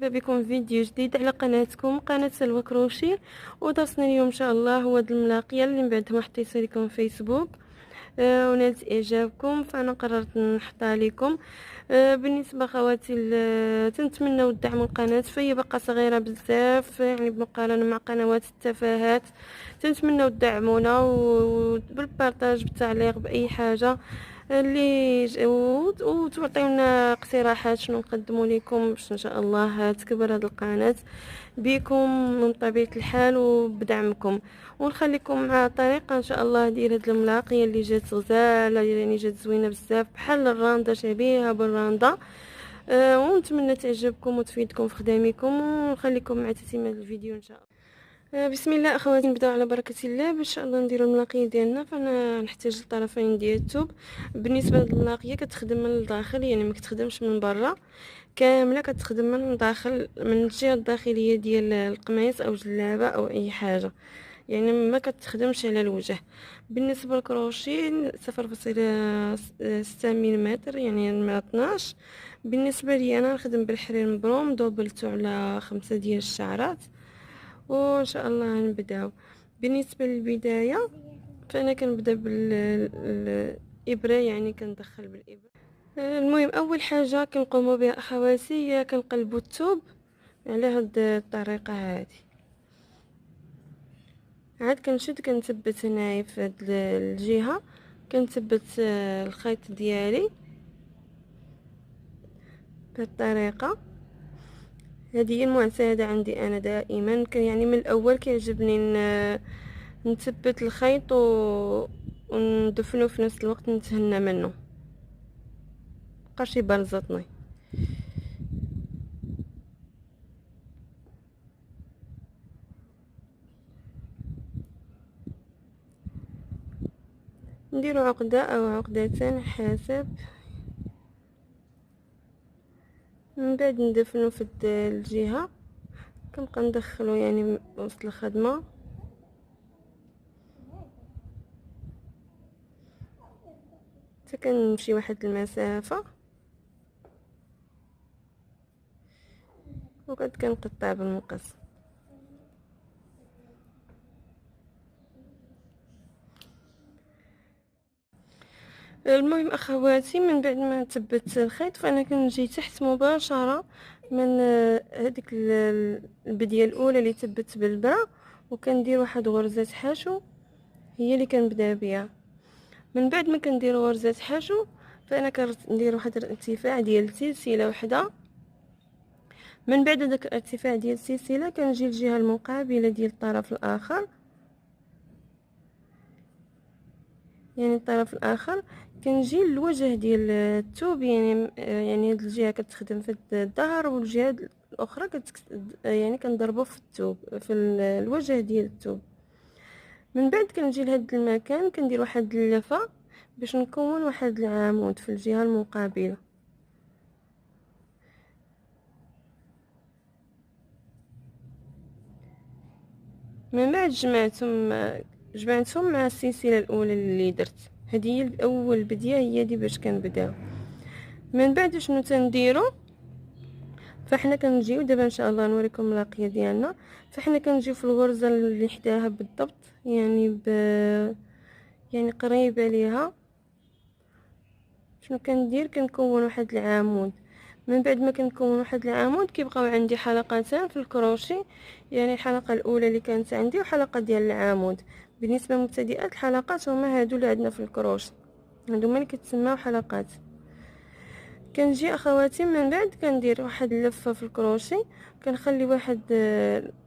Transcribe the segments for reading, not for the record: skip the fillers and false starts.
مرحبا بكم في فيديو جديد على قناتكم قناة سلوى كروشي. ودرسنا اليوم ان شاء الله هو هاد الملاقيه اللي من بعد ما حطيتها لكم في فيسبوك ونالت اعجابكم، فانا قررت نحطها لكم. بالنسبه خواتي تنتمنوا تدعموا القناه، فهي باقا صغيره بزاف يعني بمقارنه مع قنوات التفاهات. تنتمنوا تدعمونا وبالبارطاج بالتعليق باي حاجه اللي وتعطيونا اقتراحات شنو نقدموا لكم باش ان شاء الله تكبر هذه القناه بكم من طبيعه الحال وبدعمكم. ونخليكم مع طريقه ان شاء الله ديال هذه الملاقيه اللي جات غزاله، يعني جات زوينه بزاف بحال الراندا، شبيهه بالراندا. ونتمنى تعجبكم وتفيدكم في خدامكم، ونخليكم مع تتمه الفيديو ان شاء الله. بسم الله اخواتي، نبداو على بركه الله. باش ان شاء الله نديروا الملاقيه ديالنا فانا نحتاج الطرفين ديال الثوب. بالنسبه للملاقيه كتخدم من الداخل، يعني ما كتخدمش من برا كامله، كتخدم من الداخل من الجهه الداخليه ديال القميص او جلابه او اي حاجه، يعني ما كتخدمش على الوجه. بالنسبه للكروشي 0.6 ملم، يعني 12. بالنسبه لي انا نخدم بالحرير مبروم، دوبلته على 5 ديال الشعرات وان شاء الله نبداو. بالنسبه للبدايه فانا كنبدا بالابره، يعني كندخل بالابره. المهم اول حاجه كنقوموا بها اخواتي هي كنقلبوا الثوب على هاد الطريقه هذه. عاد كنشد كنثبت هنايا في هاد الجهه، كنثبت الخيط ديالي بهاد الطريقه. هذه هي المعتاده عندي انا دائما، يعني من الاول كيعجبني نثبت الخيط وندفنه في نفس الوقت، نتهنى منه مبقاش يبرزطني. نديرو عقده او عقدتين حسب، من بعد ندفنو في الجهه. كنبقى ندخلو يعني وسط الخدمه، حتى كنمشي واحد المسافه وقد كنقطع بالمقص. المهم اخواتي من بعد ما ثبت الخيط فانا كنجي تحت مباشره من هذيك البديه الاولى اللي ثبت بالبرا، وكندير واحد غرزه حشو هي اللي كنبدا بها. من بعد ما كندير غرزه حشو فانا كندير واحد الارتفاع ديال سلسله وحده. من بعد داك الارتفاع ديال السلسله كنجي الجهه المقابله ديال الطرف الاخر، يعني الطرف الاخر كنجي للوجه ديال الثوب، يعني هاد الجهه كتخدم في الظهر والجهه الاخرى يعني كنضربو في الثوب في الوجه ديال الثوب. من بعد كنجي لهاد المكان كندير واحد اللفه باش نكون واحد العمود في الجهه المقابله. من بعد جمعتهم مع السلسله الاولى اللي درت. هذه هي الاول بديه، هي دي باش كنبداو. من بعد شنو تنديرو، فاحنا كنجيو دابا ان شاء الله نوريكم اللاقيه ديالنا. فاحنا كنجيو في الغرزه اللي حداها بالضبط، يعني قريبه ليها. شنو كندير، كنكون واحد العمود. من بعد ما كنكون واحد العمود كيبقاو عندي حلقتين في الكروشي، يعني الحلقه الاولى اللي كانت عندي وحلقه ديال العمود. بالنسبه لمبتدئات الحلقات هما هادو اللي عندنا في الكروشي، هادو هما اللي كيتسموا حلقات. كنجي اخواتي من بعد كندير واحد اللفه في الكروشي، كنخلي واحد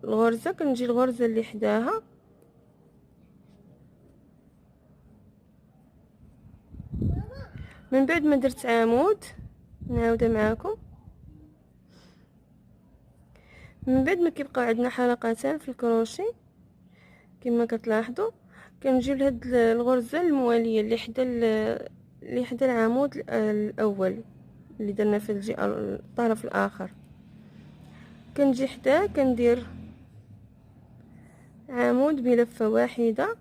الغرزه، كنجي الغرزه اللي حداها من بعد ما درت عمود. نعاودها معاكم. من بعد ما كيبقاو عندنا حلقتين في الكروشي كما كتلاحظوا، كنجيب لهاد الغرزه المواليه اللي حدا العمود الاول اللي درنا في الطرف الاخر. كنجي حداه كندير عمود بلفه واحده،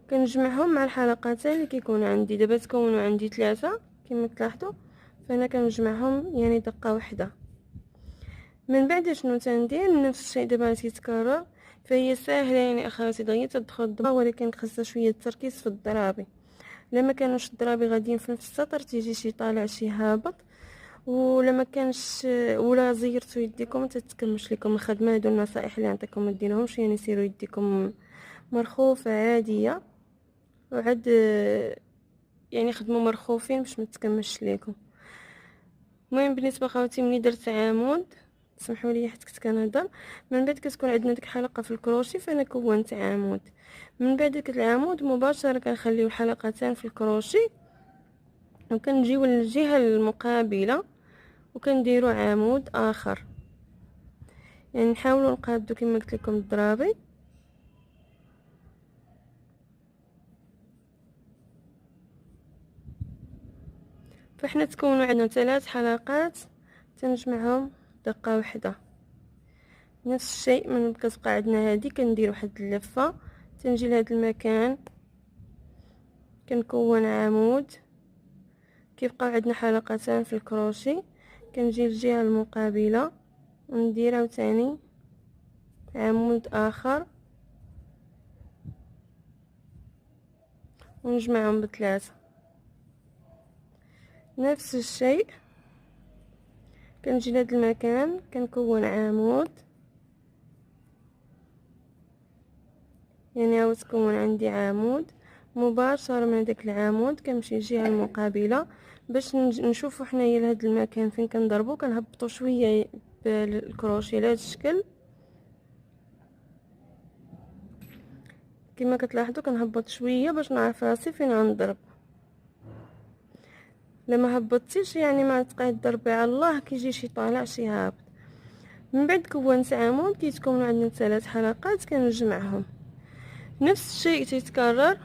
كنجمعهم مع الحلقتين اللي كيكونوا عندي. دابا تكونوا عندي 3 كما تلاحظوا، فانا كنجمعهم يعني دقه واحده. من بعد شنو تندير نفس الشيء دابا تيتكرر. فهي ساهله يعني اخواتي دغيا تدخل الضبع، ولكن خاصها شويه التركيز في الضرابي. لما كانوش الضرابي غاديين في نفس السطر تيجي شي طالع شي هابط، ولا كانش ولا زيرتوا يديكم تتكمش لكم الخدمه. هادو النصائح اللي نعطيكم ما ديروهمش، يعني سيروا يديكم مرخوفه عاديه، وعاد يعني خدموا مرخوفين باش ما تكمش لكم. المهم بالنسبه خواتي ملي درت عمود، سمحوا لي حيت كنت كنهضر، من بعد كتكون عندنا ديك حلقه في الكروشي، فانا كونت عمود. من بعد داك العمود مباشره كنخليو الحلقتين في الكروشي، وكنجيو للجهه المقابله وكنديرو عمود اخر. يعني نحاولوا نقادو كما قلت لكم الضرابي. فاحنا تكونوا عندنا 3 حلقات تنجمعهم دقه واحده. نفس الشيء من كتبقى عندنا هذه كندير واحد اللفه، تنجي لهذا المكان كنكون عمود، كيبقى عندنا حلقتين في الكروشي، كنجي للجهه المقابله وندير عاوتاني عمود اخر ونجمعهم بثلاثه. نفس الشيء كنجي لهذا المكان كنكون عمود، يعني هاو تكون عندي عمود. مباشره من داك العمود كنمشي للجهه المقابله باش نشوفوا حنايا لهذا المكان فين كنضربوا، كنهبطوا شويه بالكروشي لهذا الشكل كما كتلاحظوا. كنهبط شويه باش نعرف راسي فين غنضرب. لما هبطتيش يعني ما تبقاي تضربي على الله كيجي شي طالع شي هابط. من بعد كونت عمود كيتكونوا عندنا 3 حلقات كنجمعهم. نفس الشيء تيتكرر.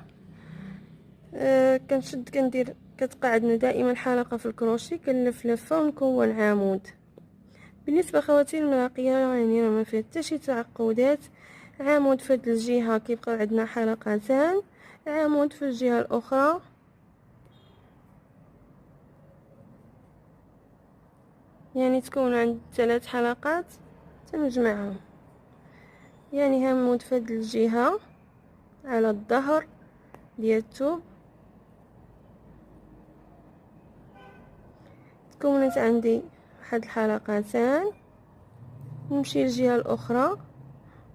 كنشد كندير كتبقى عندنا دائما حلقه في الكروشي، كنلف لفه ونكون عمود. بالنسبه خواتي الملاقيه يعني راه ما فيها حتى شي تعقدات. عمود في هاد الجهه كيبقى عندنا حلقتان، عمود في الجهه الاخرى، يعني تكون عند 3 حلقات تنجمعهم. يعني عمود في هاد الجهه على الظهر ديال الثوب، تكونت عندي واحد الحلقتان، نمشي للجهه الاخرى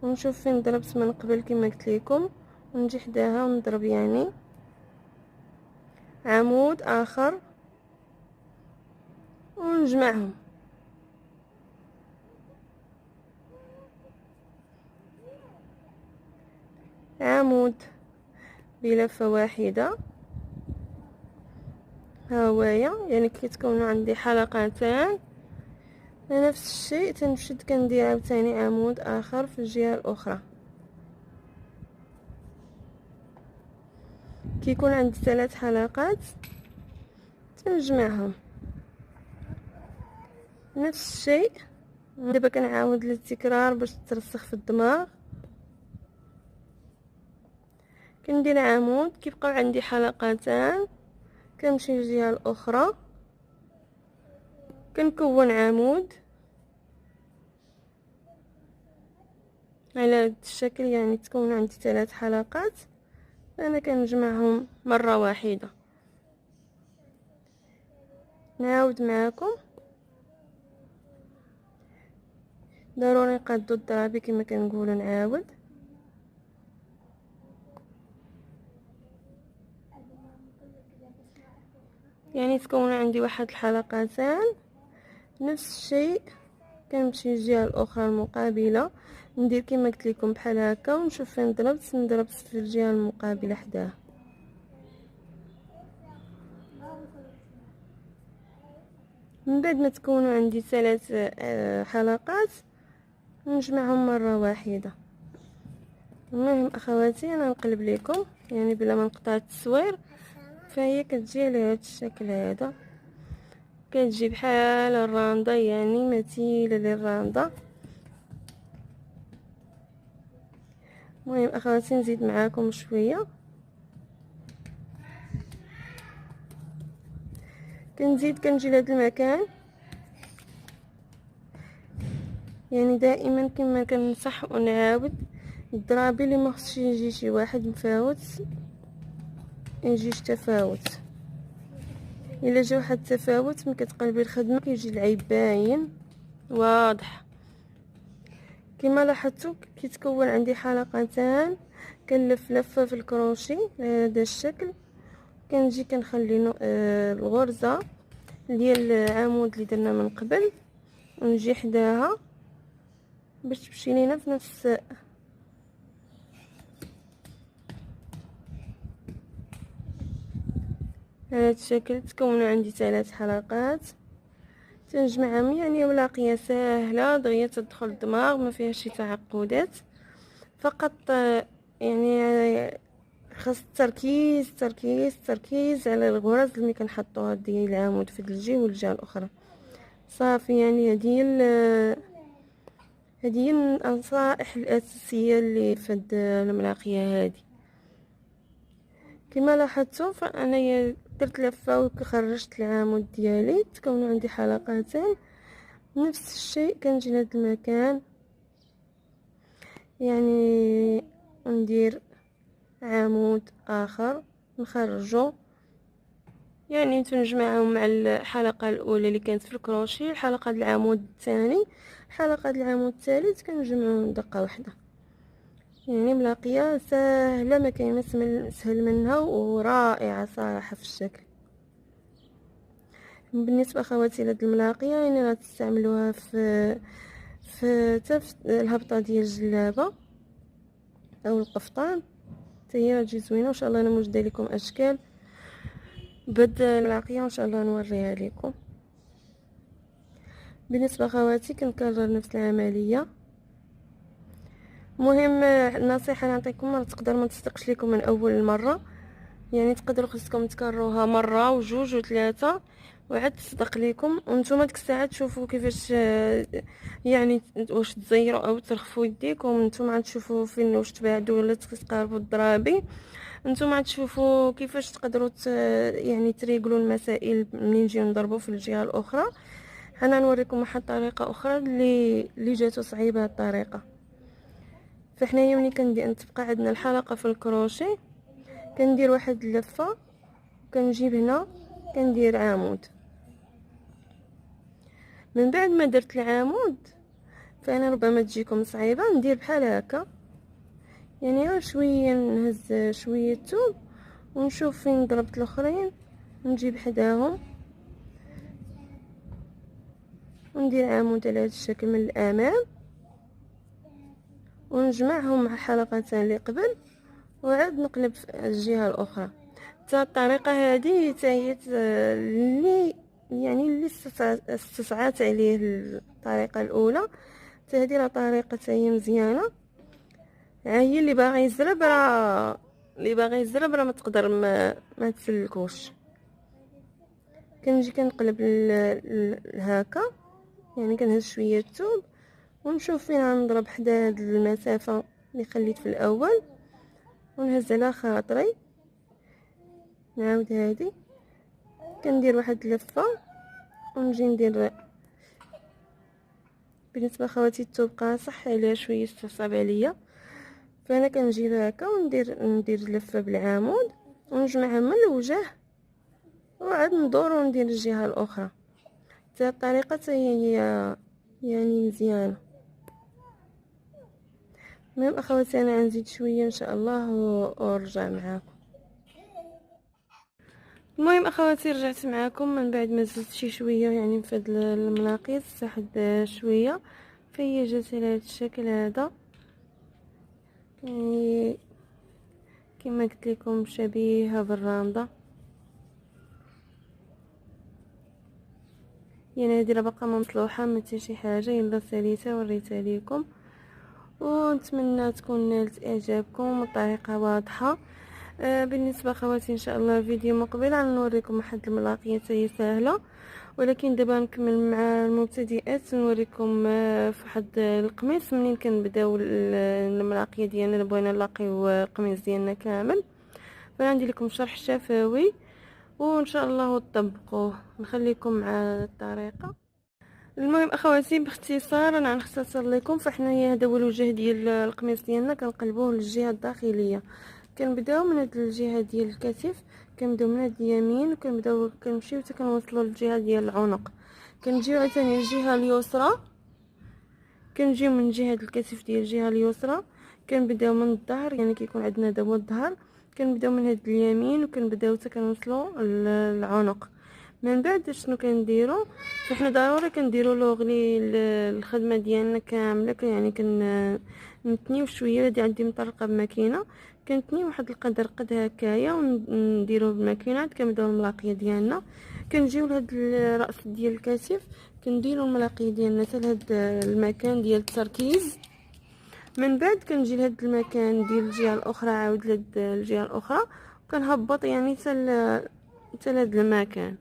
ونشوف فين ضربت من قبل كما قلت لكم، ونجي حداها ونضرب يعني عمود اخر ونجمعهم. عمود بلفه واحده هوايا، يعني كتكون عندي حلقتان. نفس الشيء تنشد كندير عاوتاني عمود اخر في الجهه الاخرى. كيكون عندي 3 حلقات تنجمعهم. نفس الشيء دابا كنعاود للتكرار باش ترسخ في الدماغ. كندير عمود كيبقاو عندي حلقتان، كنمشي للجهه الاخرى كنكون عمود على هذا الشكل، يعني تكون عندي 3 حلقات. انا كنجمعهم مره واحده. نعاود معكم، ضروري نقادو الضرابي كما كنقولوا. نعاود يعني تكون عندي واحد الحلقتان. نفس الشيء كنمشي للجهه الاخرى المقابله، ندير كما قلت لكم بحال هكا ونشوف فين ضربت في الجهه المقابله حداه. من بعد ما تكونوا عندي 3 حلقات نجمعهم مره واحده. المهم اخواتي انا نقلب لكم يعني بلا ما نقطع التصوير. فهي كتجي على هذا الشكل هذا، كتجي بحال الرانده، يعني مثيله للرانده. المهم اخواتي نزيد معاكم شويه. كنزيد كنجي لهذا المكان يعني دائما كما كنصح ونعاود، الضرابي اللي ما خصش يجي شي واحد مفاوت يجيش تفاوت. الا جا واحد التفاوت ملي كتقلبي الخدمه كيجي العيب باين واضح. كما لاحظتوا كيتكون عندي حلقتان، كنلف لفه في الكروشي بهذا الشكل. كنجي كنخلي الغرزه ديال العمود اللي درنا من قبل ونجي حداها باش تمشي لينا في نفس هذا الشكل. تكونوا عندي 3 حلقات تنجمعهم، يعني ولاقيه سهله دغيا تدخل الدماغ، ما فيها شي تعقدات. فقط يعني خاص التركيز تركيز تركيز على الغرز اللي كنحطوها ديال العمود في الجهه والجهه الاخرى. صافي، يعني هذه النصائح الاساسيه اللي في هاد الملاقيه هذه. كما لاحظتوا فانا درت لفه وخرجت العمود ديالي، تكونوا عندي حلقتين. نفس الشيء كنجي لهذا المكان، يعني ندير عمود اخر نخرجه، يعني تنجمعهم مع الحلقه الاولى اللي كانت في الكروشي، الحلقه ديال العمود الثاني، الحلقه ديال العمود الثالث كنجمعهم دقه واحده. يعني ملاقيه سهله ما كاين اسهل منها ورائعه صراحه في الشكل. بالنسبه اخواتي لهاد الملاقيه يعني غتستعملوها في الهبطه ديال الجلابه او القفطان، حتى هي تجي زوينه. وان شاء الله انا موجده لكم اشكال بهاد الملاقيه وان شاء الله نوريها لكم. بالنسبه اخواتي كنكرر نفس العمليه. مهم النصيحه نعطيكم، راه تقدر ما تصدقش لكم من اول مره، يعني تقدروا خصكم تكرروها مره وجوج وثلاثه وعاد تصدق لكم. وانتم ديك الساعه تشوفوا كيفاش يعني واش تزيروا او ترخفوا يديكم، انتم عاد تشوفوا فين واش تبعدوا ولا تقربوا الضرابي. انتم عاد تشوفوا كيفاش تقدروا يعني تريقلوا المسائل منين نجيو نضربوا في الجهه الاخرى. انا نوريكم واحد الطريقه اخرى اللي جاتو صعيبه الطريقه. فحنايا ملي تبقى عندنا الحلقه في الكروشي كندير واحد اللفه، كنجيب هنا كندير عمود. من بعد ما درت العمود فانا ربما تجيكم صعيبه ندير بحال هكا، يعني غير شويه نهز شويه الثوب ونشوف فين ضربت الاخرين ونجيب حداهم وندير عمود على هذا الشكل من الامام ونجمعهم مع الحلقتين اللي قبل وعاد نقلب في الجهه الاخرى. حتى الطريقه هذه هي اللي يعني اللي استصعدت عليه الطريقه الاولى. حتى هذه راه طريقه هي مزيانه. هي اللي باغي يزرب راه ما تقدر ما تسلكوش. كنجي كنقلب هكا، يعني كنهز شويه الثوب ونشوف فين غنضرب حدا هاد المسافه اللي خليت في الاول ونهز على خاطري. نعاود هادي كندير واحد اللفه ونجي ندير. بالنسبه خواتي الثوب قاصح عليها شويه استصعب عليا، فانا كنجيب هكا ندير لفه بالعمود ونجمعها من الوجه وعاد ندور وندير الجهه الاخرى. حتى الطريقه هي يعني مزيانه. المهم اخواتي انا غنزيد شويه ان شاء الله ونرجع معاكم. المهم اخواتي رجعت معاكم من بعد ما زدت شي شويه، يعني في هاد الملاقيط واحد شويه، فهي جات على هاد الشكل هذا، يعني كما قلت لكم شبيهه بالرامده. يعني هذه راه باقا ما مصلوحه ما حتى شي حاجه، يلا ساليتها وريتها لكم ونتمنى تكون نالت اعجابكم الطريقه واضحه. بالنسبه خواتي ان شاء الله فيديو مقبل غنوريكم واحد الملاقيه هي سهله، ولكن دابا نكمل مع المبتدئات نوريكم في واحد القميص منين كنبداو الملاقيه ديالنا. بغينا نلاقيو القميص ديالنا كامل، فغندير لكم شرح شفوي وان شاء الله تطبقوه. نخليكم مع الطريقه. المهم اخواتي باختصار انا غنختصر لكم. فحنايا هذا هو الوجه ديال القميص ديالنا، كنقلبوه للجهه الداخليه. كنبداو من هاد الجهه ديال الكتف، كنبداو من هاد اليمين وكنبداو كنمشيو حتى كنوصلوا للجهه ديال العنق. كنجيو عاوتاني للجهه اليسرى، كنجيو من جهه الكتف ديال الجهه اليسرى، كنبداو من الظهر، يعني كيكون عندنا هذا هو الظهر. كنبداو من هاد اليمين وكنبداو حتى كنوصلوا للعنق. من بعد شنو كنديروا؟ فحنا ضروري كنديروا لوغلي الخدمه ديالنا كامله، يعني نتنيو شويه. هادي عندي مطرقه بماكينه، كنتني واحد القدر قد هكايا ونديروه بالماكينه. كنبداو الملاقيه ديالنا، كنجيو لهاد الراس ديال الكتف، كنديروا الملاقيه ديالنا حتى لهاد المكان ديال التركيز. من بعد كنجي لهاد المكان ديال الجهه الاخرى، عاود لهاد الجهه الاخرى، وكنهبط يعني حتى لهاد المكان.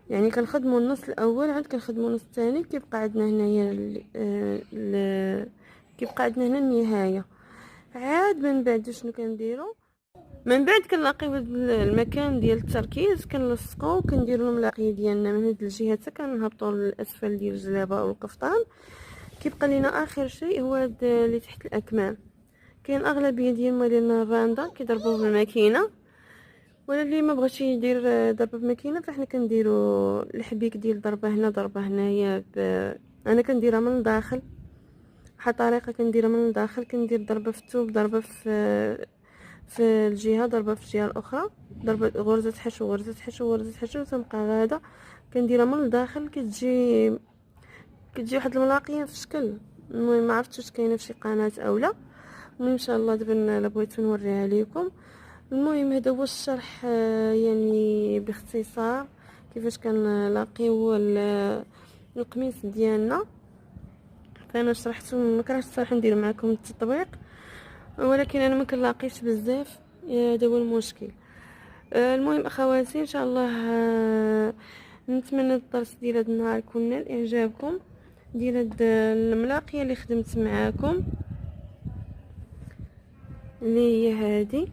يعني كنخدموا النص الاول، عاد كنخدموا النص الثاني، كيبقى عندنا هنايا كيبقى عندنا هنا النهايه. عاد من بعد شنو كنديروا؟ من بعد كنلاقيو هاد المكان ديال التركيز، كنلصقو وكنديروا الملاقيه ديالنا من هاد الجهه حتى كنهبطوا للاسفل ديال الجلابه او القفطان. كيبقى لينا اخر شيء هو هاد اللي تحت الاكمام. كاين اغلبيه ديال موالينا الراندا كيضربوه بالماكينه، ولا اللي ما بغاش يدير ضربه بماكينه فاحنا كنديروا الحبيك ديال ضربه هنا ضربه هنايا. انا كنديرها من الداخل، بحال طريقه كنديرها من الداخل. كندير ضربه في الثوب، ضربه في الجهه، ضربه في الجهه الاخرى، ضربه غرزه حشو، غرزه حشو، غرزه حشو، تنبقى غاده. كنديرها من الداخل، كتجي واحد الملاقيه في شكل. المهم ما عرفتش واش كاينه في شي قناه اولا. المهم ان شاء الله دابا الا بغيت نوريها لكم. المهم هذا هو الشرح، يعني باختصار كيفاش كنلاقيو القميص ديالنا. فانا شرحت، ما كرهتش الصراحه ندير معكم التطبيق، ولكن انا ما كنلاقيش بزاف، هذا هو المشكل. المهم اخواتي ان شاء الله، نتمنى الدرس ديال هذا النهار يكون نال اعجابكم، ديال هاد الملاقيه اللي خدمت معاكم اللي هي هذه.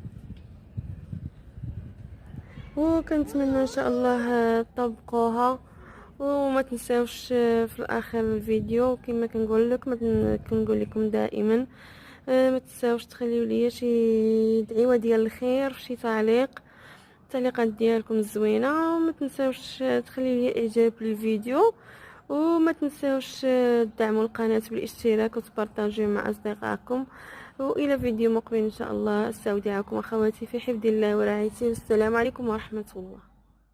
وكنتمنى ان شاء الله تطبقوها. وما تنساوش في الاخر الفيديو كما كنقول لكم، كنقول لكم دائما، ما تنساوش تخليو لي شي دعيوه ديال الخير، شي تعليق، التعليقات ديالكم الزوينه. وما تنساوش تخليو لي اعجاب للفيديو، وما تنساوش تدعموا القناه بالاشتراك وتبارطاجيو مع اصدقائكم. والى فيديو مقبل ان شاء الله. استودعكم اخواتي في حفظ الله ورعايته، والسلام عليكم ورحمه الله.